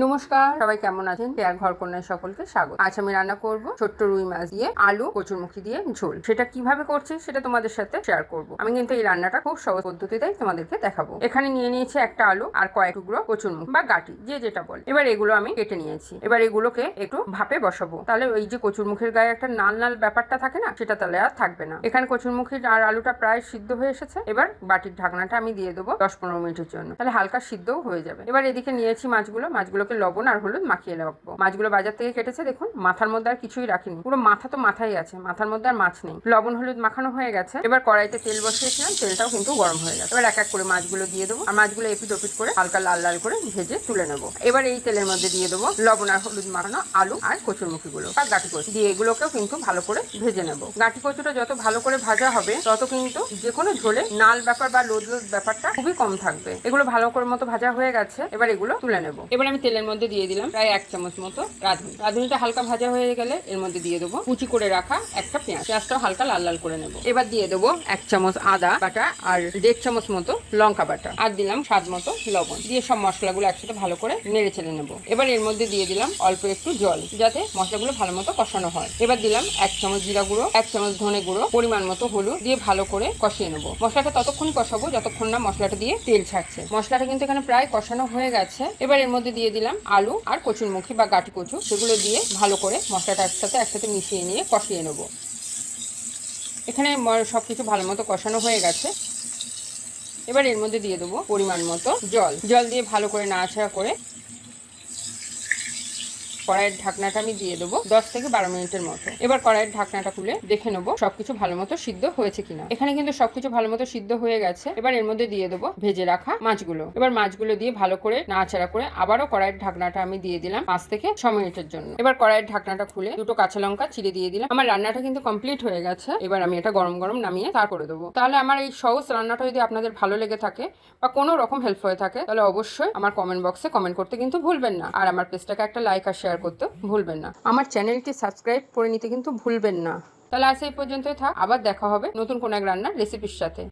নমস্কার, সবাই কেমন আছেন? পেয়ার ঘর কন্যায় সকলকে স্বাগত। আজ আমি রান্না করব ছোট্ট রুই মাছ দিয়ে আলু কচুরমুখী দিয়ে ঝোল। সেটা কিভাবে করছি সেটা তোমাদের সাথে শেয়ার করব। আমি কিন্তু এই রান্নাটা খুব সহজ পদ্ধতিতেই তোমাদেরকে দেখাবো। এখানে নিয়ে নিয়েছি একটা আলু আর কয়েক টুকরো কচুরমুখী বা গাটি, যে যেটা বলে। এবার এগুলো আমি কেটে নিয়েছি। এবার এগুলোকে একটু ভাপে বসাবো, তাহলে ওই যে কচুরমুখীর গায়ে একটা নাল নাল ব্যাপারটা থাকে না, সেটা তাহলে আর থাকবে না। এখানে কচুরমুখীর আর আলুটা প্রায় সিদ্ধ হয়ে এসেছে। এবার বাটির ঢাকনাটা আমি দিয়ে দেবো 10-15 মিনিটের জন্য, তাহলে হালকা সিদ্ধও হয়ে যাবে। এবার এদিকে নিয়েছি মাছগুলোকে লবণ আর হলুদ মাখিয়ে রাখবো। মাছগুলো বাজার থেকে কেটেছে, দেখুন মাথার মধ্যে আর কিছুই রাখিনি, পুরো মাথা তো মাথাই আছে, মাথার মধ্যে আর মাছ নেই। লবণ হলুদ মাখানো হয়ে গেছে। এবার কড়াইতে তেল বসিয়েছিলাম, তেলটাও কিন্তু গরম হয়ে গেছে। এবার এক এক করে মাছগুলো দিয়ে দেবো, আর মাছগুলো এপিট ওপিট করে হালকা লাল লাল করে ভেজে তুলে নেবো। এবার এই তেলের মধ্যে দিয়ে দেবো লবণ আর হলুদ মাখানো আলু আর কচুরমুখীগুলো আর গাঁটি কচু দিয়ে এগুলোকেও কিন্তু ভালো করে ভেজে নেবো। গাঁটি কচুটা যত ভালো করে ভাজা হবে তত কিন্তু যে কোনো ঝোলে নাল ব্যাপার বা লোদ লোদ ব্যাপারটা খুবই কম থাকবে। এগুলো ভালো করে মতো ভাজা হয়ে গেছে। এবার এগুলো তুলে নেবো। এবার আমি তেলের মধ্যে দিয়ে দিলাম প্রায় 1 চামচ মতো রাঁধুনিটা হালকা ভাজা হয়ে গেলে এর মধ্যে দিয়ে দেবো কুচি করে রাখা একটা পেঁয়াজটাও হালকা লাল লাল করে নেবো। এবার দিয়ে দেবো 1 চামচ আদা বাটা আর 1.5 চামচ মতো লঙ্কা বাটা, আর দিলাম স্বাদ মতো লবণ, দিয়ে সব মশলাগুলো একসাথে ভালো করে নেড়ে চেড়ে নেবো। এবার এর মধ্যে দিয়ে দিলাম অল্প একটু জল, যাতে মশলাগুলো ভালো মতো কষানো হয়। এবার দিলাম 1 চামচ জিরা গুঁড়ো, 1 চামচ ধনে গুঁড়ো, পরিমাণ মতো হলুদ দিয়ে ভালো করে কষিয়ে নেবো। মশলাটা ততক্ষণ কষাবো যতক্ষণ না মশলাটা দিয়ে তেল ছাড়ছে। মশলাটা কিন্তু এখানে প্রায় কষানো হয়ে গেছে। এবার এর মধ্যে দিয়ে দিলাম আলু আর কচুরমুখী বা গাঁটি কচু, সেগুলো দিয়ে ভালো করে মশলাটা একসাথে মিশিয়ে নিয়ে কষিয়ে নেবো। এখানে সবকিছু ভালো মতো কষানো হয়ে গেছে। এবার এর মধ্যে দিয়ে দেবো পরিমাণ মতো জল দিয়ে ভালো করে নাড়াচাড়া করে কড়াইয়ের ঢাকনাটা আমি দিয়ে দেবো 10 থেকে 12 মিনিটের মতো। এবার কড়াইয়ের ঢাকনাটা খুলে দেখে নেবো সবকিছু ভালো মতো সিদ্ধ হয়েছে কিনা। এখানে কিন্তু সবকিছু ভালো মতো সিদ্ধ হয়ে গেছে। এবার এর মধ্যে দিয়ে দেবো ভেজে রাখা মাছগুলো। এবার মাছগুলো দিয়ে ভালো করে নাড়াচাড়া করে আবারও কড়াইয়ের ঢাকনাটা আমি দিয়ে দিলাম 5 থেকে 6 মিনিটের জন্য। এবার কড়াইয়ের ঢাকনাটা খুলে দুটো কাঁচা লঙ্কা চিড়ে দিয়ে দিলাম। আমার রান্নাটা কিন্তু কমপ্লিট হয়ে গেছে। এবার আমি এটা গরম গরম নামিয়ে তারপরে দেবো। তাহলে আমার এই সহজ রান্নাটা যদি আপনাদের ভালো লেগে থাকে বা কোনো রকম হেল্প হয়ে থাকে, তাহলে অবশ্যই আমার কমেন্ট বক্সে কমেন্ট করতে কিন্তু ভুলবেন না, আর আমার পেজটাকে একটা লাইক আর শেয়ার করতে ভুলবেন না। আমার চ্যানেলটি সাবস্ক্রাইব করে নিতে কিন্তু ভুলবেন না। তাহলে আজ এই পর্যন্তই থাক, আবার দেখা হবে নতুন কোনো এক রান্নার রেসিপির সাথে।